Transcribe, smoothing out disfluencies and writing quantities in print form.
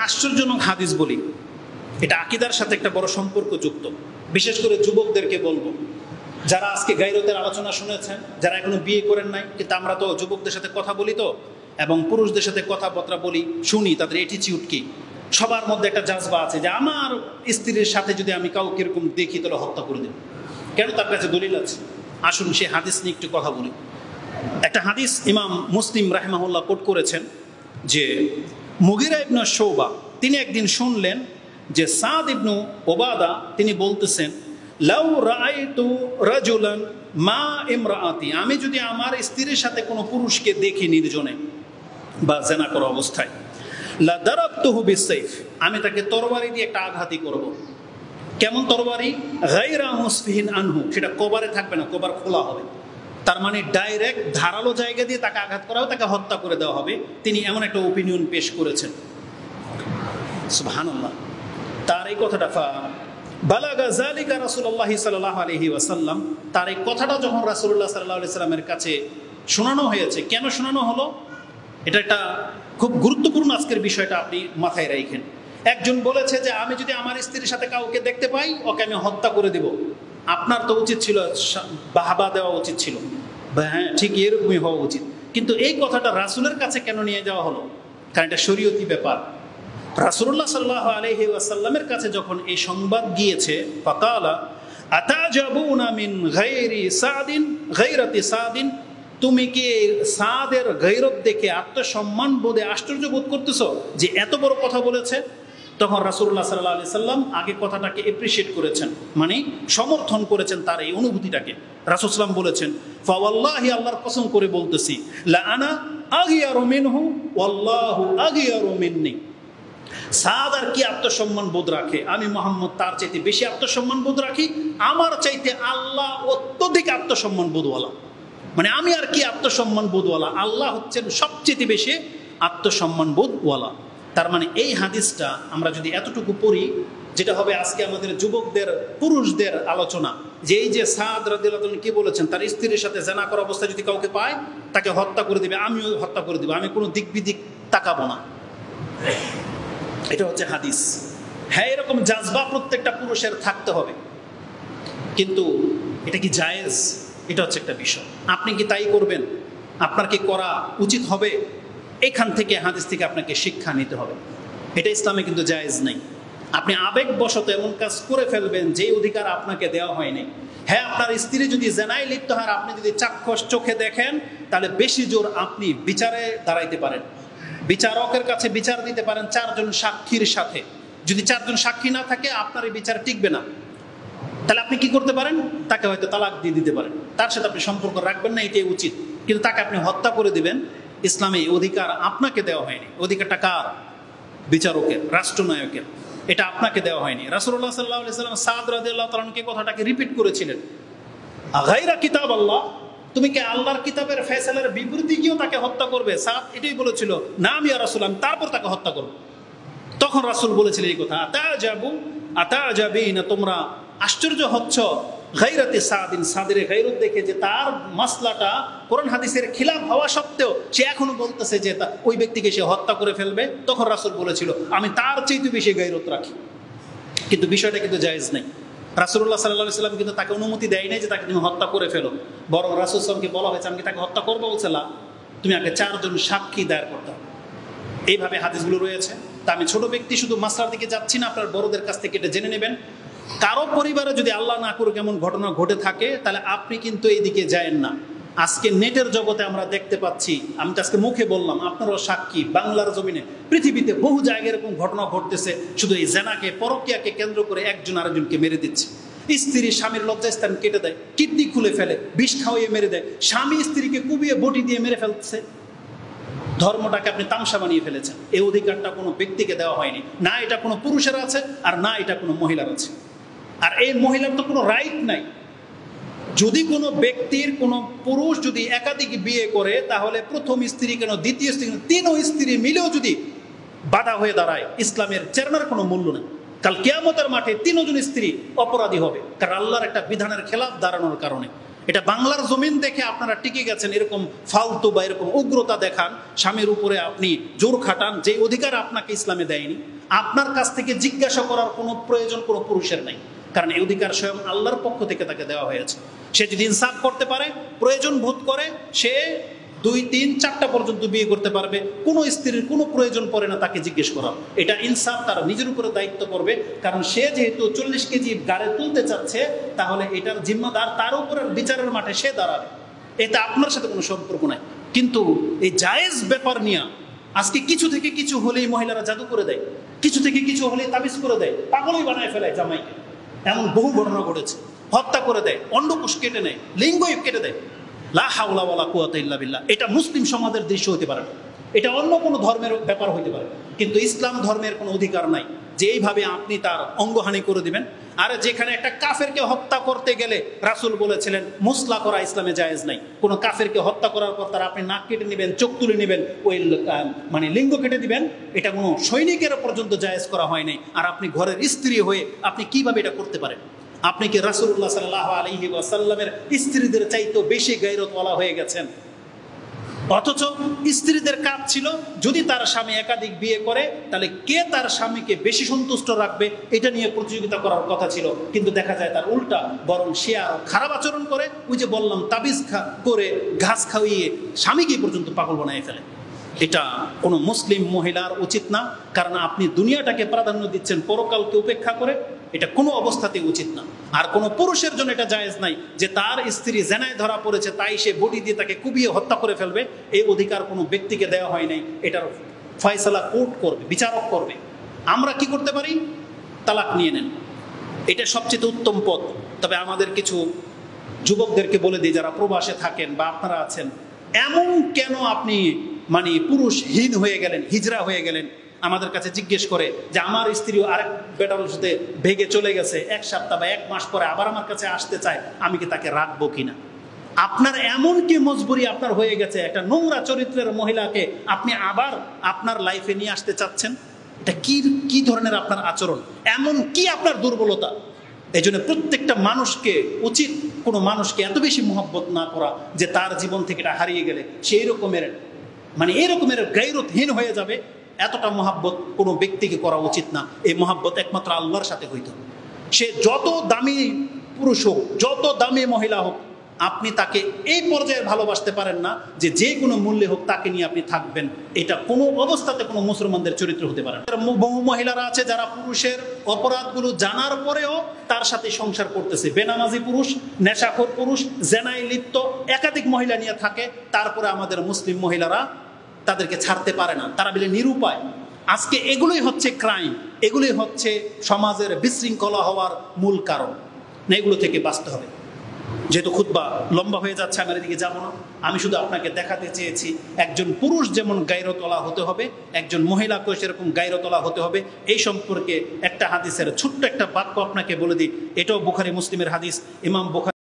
আশ্চর্যজনক হাদিস বলি, এটা আকীদার সাথে একটা বড় সম্পর্ক যুক্ত। বিশেষ করে যুবকদেরকে বলবো, যারা আজকে গায়রতের আলোচনা শুনেছেন, যারা এখনো বিয়ে করেন নাই, কিন্তু আমরা তো যুবকদের সাথে কথা বলি তো, এবং পুরুষদের সাথে কথাবার্তা বলি, শুনি তাদের অ্যাটিটিউড কি। সবার মধ্যে একটা জাজবা আছে যে আমার স্ত্রীর সাথে যদি আমি কাউকে এরকম দেখি তাহলে হত্যা করে দেব। কেন? তার কাছে দলিল আছে। আসুন সে হাদিস নিয়ে একটু কথা বলি। একটা হাদিস ইমাম মুসলিম রাহিমাহুল্লাহ কোট করেছেন যে মুগিরা ইবনে শুবা তিনি একদিন শুনলেন যে সাদ ইবনু ওবাদা তিনি বলতেছেন, লাউ রাআইতু রাজুলান মা ইমরাআতি, আমি যদি আমার স্ত্রীর সাথে কোনো পুরুষকে দেখি নির্জনে বা জেনা করা অবস্থায়, লা দারাবতুহু বিসাইফ, আমি তাকে তরবারি দিয়ে একটা আঘাতই করব। কেমন তরবারি? গায়রা মুসফিহিন আনহু, সেটা কবরে থাকবে না, কবর খোলা হবে। তার মানে ডাইরেক্ট ধারালো জায়গা দিয়ে তাকে আঘাত করা হবে, তাকে হত্যা করে দেওয়া হবে। তিনি এমন একটা ওপিনিয়ন পেশ করেছেন। সুবহানাল্লাহ। তার এই কথাটা বালাগা যালিকা রাসূলুল্লাহ সাল্লাল্লাহু আলাইহি ওয়াসাল্লাম, তার এই কথাটা যখন রাসূলুল্লাহ সাল্লাল্লাহু আলাইহি ওয়াসাল্লামের কাছে শোনানো হয়েছে, কেন শোনানো হলো? এটা একটা খুব গুরুত্বপূর্ণ আজকের বিষয়টা আপনি মাথায় রাখেন। একজন বলেছে যে আমি যদি আমার স্ত্রীর সাথে কাউকে দেখতে পাই, ওকে আমি হত্যা করে দেব। আপনার তো উচিত ছিল বাহবা দেওয়া উচিত ছিল, হ্যাঁ ঠিক এরকমই হওয়া উচিত। কিন্তু এই কথাটা রাসূলের কাছে কেন নিয়ে যাওয়া হলো? কারণ এটা শরীয়তি ব্যাপার। রাসূলুল্লাহ সাল্লাল্লাহু আলাইহি ওয়াসাল্লামের কাছে যখন এই সংবাদ গিয়েছে, ফাকালা আতাজাবুনা মিন গায়রি সাদিন গায়রাতি সাদিন, তুমি কি সাদের গায়রত দেখে আত্মসম্মান বোধে আশ্চর্য বোধ করতেছো যে এত বড় কথা বলেছে? তখন রাসূলুল্লাহ সাল্লাল্লাহু আলাইহি সাল্লাম আগে কথাটাকে এপ্রিশিয়েট করেছেন, মানে সমর্থন করেছেন তার এই অনুভূতিটাকে। রাসূল সাল্লাম বলেছেন, ফাওয়াল্লাহি, আল্লাহর কসম করে বলতেছি, লা আনা আগিয়ারু মিনহু ওয়াল্লাহু আগিয়ারু মিন্নি, সাদ আর কি আত্মসম্মান বোধ রাখে, আমি মুহাম্মদ তার চাইতে বেশি আত্মসম্মান বোধ রাখি, আমার চাইতে আল্লাহ অত্যধিক আত্মসম্মান বোধওয়ালা। মানে আমি আর কি আত্মসম্মান বোধওয়ালা, আল্লাহ হচ্ছেন সবচেয়ে বেশি আত্মসম্মান বোধওয়ালা। তার মানে এই হাদিসটা আমরা যদি এতটুকু পড়ি, যেটা হবে আজকে আমাদের যুবকদের পুরুষদের আলোচনা, যে এই যে সাদ রাদিয়াল্লাহু আনহু কি বলেছেন, তার স্ত্রীর সাথে জেনা করা অবস্থায় যদি কাউকে পায় তাকে হত্যা করে দিবে, আমিও হত্যা করে দিব, আমি কোনো দিক বিদিক তাকাবো না। এটা হচ্ছে হাদিস। হ্যাঁ, এরকম জাজবা প্রত্যেকটা পুরুষের থাকতে হবে, কিন্তু এটা কি জায়েজ? এটা হচ্ছে একটা বিষয়। আপনি কি তাই করবেন? আপনার কি করা উচিত হবে? এখান থেকে হাদিস থেকে আপনাকে শিক্ষা নিতে হবে। এটা ইসলামে কিন্তু জায়েজ নেই। আপনি আবেগবশত এমন কাজ করে ফেলবেন যে অধিকার আপনাকে দেওয়া হয়নি। হ্যাঁ, আপনার স্ত্রী যদি জেনায় লিপ্ত হয়, আপনি যদি চাক্ষুষ চোখে দেখেন, তাহলে বেশি জোর আপনি বিচারে দাঁড়াইতে পারেন, বিচারকের কাছে বিচার দিতে পারেন 4 জন সাক্ষীর সাথে। যদি 4 জন সাক্ষী না থাকে, আপনার এই বিচার টিকবে না। তাহলে আপনি কি করতে পারেন? তাকে হয়তো তালাক দিয়ে দিতে পারেন, তার সাথে আপনি সম্পর্ক রাখবেন না, এটাই উচিত। কিন্তু তাকে আপনি হত্যা করে দিবেন, ইসলামে এই অধিকার আপনাকে দেওয়া হয়নি। অধিকারটা কার? বিচারকের, রাষ্ট্রনায়কের। এটা আপনাকে দেওয়া হয়নি। রাসূলুল্লাহ সাল্লাল্লাহু আলাইহি ওয়াসাল্লাম সাদ রাদিয়াল্লাহু তাআলা আনহু কথাটাকে রিপিট করেছিলেন, গায়রা কিতাব আল্লাহ, তুমি কি আল্লাহর কিতাবের ফয়সালার বিপরীতে গিয়েও তাকে হত্যা করবে? সাদ এটাই বলেছিল, নাম ইয়া রাসূলুল্লাহ, তারপর তাকে হত্যা করব। তখন রাসূল বলেছিলেন এই কথা, আতাজাবিনা, তোমরা আশ্চর্য হচ্ছ গায়রাতে সাদিন, সাদের গায়রত দেখে, যে তার মাসলাটা কোরআন হাদিসের খিলাফ হওয়া সত্ত্বেও সে এখনো বলতেছে যে ওই ব্যক্তিকে সে হত্যা করে ফেলবে। তখন রাসূল বলেছিল, আমি তার চাইতে বেশি গায়রত রাখি। কিন্তু বিষয়টা কিন্তু জায়েজ নেই। রাসূলুল্লাহ সাল্লাল্লাহু আলাইহি ওয়াসাল্লাম কিন্তু তাকে অনুমতি দেয় নাই যে তাকে তুমি হত্যা করে ফেলো। বরং রাসূল সাল্লাল্লাহু আলাইহি ওয়াসাল্লামকে বলা হয়েছে, আমি কি তাকে হত্যা করবো? বলছে না, তুমি আগে 4 জন সাক্ষী দায়ের করতে হবে। এইভাবে হাদিসগুলো রয়েছে। তা আমি ছোট ব্যক্তি শুধু মাসলার দিকে যাচ্ছি না, আপনার বড়দের কাছ থেকে এটা জেনে নেবেন। কারো পরিবারে যদি আল্লাহ না করুক এমন ঘটনা ঘটে থাকে, তাহলে আপনি কিন্তু এইদিকে যায়েন না। আজকে নেটের জগতে আমরা দেখতে পাচ্ছি, আমি তো আজকে মুখে বললাম, আপনারাও সাক্ষী, বাংলার জমিনে পৃথিবীতে বহু জায়গায় এরকম ঘটনা ঘটতেছে। শুধু এই জেনাকে, পরকীয়াকে কেন্দ্র করে একজন আরেকজনকে মেরে দিচ্ছে। স্ত্রী স্বামীর লজ্জাস্থান কেটে দেয়, কিডনি খুলে ফেলে, বিষ খাওয়িয়ে মেরে দেয়, স্বামী স্ত্রীকে কুবিয়ে বটি দিয়ে মেরে ফেলছে। ধর্মটাকে আপনি তামসা বানিয়ে ফেলেছেন। এই অধিকারটা কোনো ব্যক্তিকে দেওয়া হয়নি, না এটা কোনো পুরুষের আছে আর না এটা কোনো মহিলার আছে। আর এই মহিলার তো কোনো রাইট নাই। যদি কোনো ব্যক্তির, কোনো পুরুষ যদি একাধিক বিয়ে করে, তাহলে প্রথম স্ত্রী কেন, দ্বিতীয় স্ত্রী কেন, 3 স্ত্রী মিলেও যদি বাধা হয়ে দাঁড়ায়, ইসলামের চেতনার কোনো মূল্য নেই। কাল কিয়ামতের মাঠে 3 জন স্ত্রী অপরাধী হবে, কারণ আল্লাহর একটা বিধানের খেলাফ দাঁড়ানোর কারণে। এটা বাংলার জমিন দেখে আপনারা টিকে গেছেন, এরকম ফালতু বা এরকম উগ্রতা দেখান, স্বামীর উপরে আপনি জোর খাটান, যে অধিকার আপনাকে ইসলামে দেয়নি। আপনার কাছ থেকে জিজ্ঞাসা করার কোনো প্রয়োজন কোনো পুরুষের নাই, কারণ এই অধিকার স্বয়ং আল্লাহর পক্ষ থেকে তাকে দেওয়া হয়েছে। সে যদি ইনসাফ করতে পারে, প্রয়োজন বোধ করে, সে 2, 3, 4টা পর্যন্ত বিয়ে করতে পারবে, কোনো স্ত্রীর কোনো প্রয়োজন পড়ে না তাকে জিজ্ঞেস করা। এটা ইনসাফ, তার নিজের উপরে দায়িত্ব করবে, কারণ সে যেহেতু 40 কেজি গাড়ে তুলতে চাচ্ছে, তাহলে এটার জিম্মাদার তার উপরের বিচারের মাঠে সে দাঁড়াবে, এটা আপনার সাথে কোনো সম্পর্ক নাই। কিন্তু এই জায়েজ ব্যাপার নিয়ে আজকে কিছু থেকে কিছু হলেই মহিলারা জাদু করে দেয়, কিছু থেকে কিছু হলেই তাবিজ করে দেয়, পাগলই বানায় ফেলায় জামাইকে। এমন বহু ঘটনা ঘটেছে, হত্যা করে দেয়, অন্ডকোষ কেটে নেয়, লিঙ্গই কেটে দেয়। লা হাওলা ওয়ালা কুওয়াতা ইল্লা বিল্লাহ। এটা মুসলিম সমাজের দৃশ্য হতে পারে না, এটা অন্য কোনো ধর্মের ব্যাপার হতে পারে, কিন্তু ইসলাম ধর্মের কোনো অধিকার নাই যে এইভাবে আপনি তার অঙ্গহানি করে দিবেন। আর যেখানে একটা কাফেরকে হত্যা করতে গেলে রাসূল বলেছিলেন মুসলা করা ইসলামে জায়েজ নাই। কোনো কাফেরকে হত্যা করার পর তার আপনি নাক কেটে নেবেন, চোখ তুলে নেবেন, ওই মানে লিঙ্গ কেটে দিবেন, এটা কোনো সৈনিকের পর্যন্ত জায়েজ করা হয় নাই। আর আপনি ঘরের স্ত্রী হয়ে আপনি কিভাবে এটা করতে পারেন? আপনি কি রাসূলুল্লাহ সাল্লাল্লাহু আলাইহি ওয়াসাল্লামের স্ত্রীদের চাইতে বেশি গায়রতওয়ালা হয়ে গেছেন? অথচ স্ত্রীদের কাজ ছিল যদি তার স্বামী একাধিক বিয়ে করে তাহলে কে তার স্বামীকে বেশি সন্তুষ্ট রাখবে এটা নিয়ে প্রতিযোগিতা করার কথা ছিল, কিন্তু দেখা যায় তার উল্টা, বরং সে আরো খারাপ আচরণ করে। ওই যে বললাম, তাবিজ করে ঘাস খাওয়িয়ে স্বামীকে পর্যন্ত পাগল বানিয়ে ফেলে। এটা কোনো মুসলিম মহিলার উচিত না, কারণ আপনি দুনিয়াটাকে প্রাধান্য দিচ্ছেন পরকালকে উপেক্ষা করে, এটা কোনো অবস্থাতেই উচিত না। আর কোনো পুরুষের জন্য এটা জায়েজ নাই যে তার স্ত্রী জেনায় ধরা পড়েছে তাই সে বডি দিয়ে তাকে কুবিয়ে হত্যা করে ফেলবে, এই অধিকার কোনো ব্যক্তিকে দেওয়া হয় নাই। এটার ফয়সালা কোর্ট করবে, বিচারক করবে। আমরা কি করতে পারি? তালাক নিয়ে নেন, এটা সবচেয়ে উত্তম পথ। তবে আমাদের কিছু যুবকদেরকে বলে দিই যারা প্রবাসে থাকেন বা আপনারা আছেন, এমন কেন আপনি মানে পুরুষহীন হয়ে গেলেন, হিজরা হয়ে গেলেন? আমাদের কাছে জিজ্ঞেস করে যে আমার স্ত্রীও আরেক বেটার সাথে ভেগে চলে গেছে, 1 সপ্তাহ বা 1 মাস পরে আবার আমার কাছে আসতে চায়, আমি কি তাকে রাখবো কিনা? আপনার এমন কি মজবুরি আপনার হয়ে গেছে একটা নোংরা চরিত্রের মহিলাকে আপনি আবার আপনার লাইফে নিয়ে আসতে চাচ্ছেন? এটা কি ধরনের আপনার আচরণ? এমন কি আপনার দুর্বলতা? এই জন্য প্রত্যেকটা মানুষকে উচিত কোনো মানুষকে এত বেশি মহব্বত না করা যে তার জীবন থেকে এটা হারিয়ে গেলে সেই রকমের মানে এরকমের গায়রতহীন হয়ে যাবে। এতটা মহাব্বত কোনো ব্যক্তিকে করা উচিত না। এই মহাব্বত একমাত্র আল্লাহর সাথে হইতে হবে। সে যত দামি পুরুষ হোক, যত দামি মহিলা হোক, আপনি তাকে এই পর্যায়ে ভালোবাসতে পারেন না যে যে কোনো মূল্যে হোক তাকে নিয়ে আপনি থাকবেন। এটা কোনো অবস্থাতে কোনো মুসলমানদের চরিত্র হতে পারে না। বহু মহিলারা আছে যারা পুরুষের অপরাধগুলো জানার পরেও তার সাথে সংসার করতেছে। বেনামাজি পুরুষ, নেশাখোর পুরুষ, জেনায় লিপ্ত একাধিক মহিলা নিয়ে থাকে, তারপরে আমাদের মুসলিম মহিলারা তাদেরকে ছাড়তে পারে না, তারা বলে নিরুপায়। আজকে এগুলোই হচ্ছে ক্রাইম, এগুলোই হচ্ছে সমাজের বিশৃঙ্খলা হওয়ার মূল কারণ। না, এগুলো থেকে বাঁচতে হবে। যেহেতু খুতবা লম্বা হয়ে যাচ্ছে, আমি এদিকে যাবো না। আমি শুধু আপনাকে দেখাতে চেয়েছি একজন পুরুষ যেমন গায়রতওয়ালা হতে হবে, একজন মহিলাকেও সেরকম গায়রতওয়ালা হতে হবে। এই সম্পর্কে একটা হাদিসের ছোট্ট একটা বাক্য আপনাকে বলে দিই, এটাও বুখারী মুসলিমের হাদিস। ইমাম বুখারী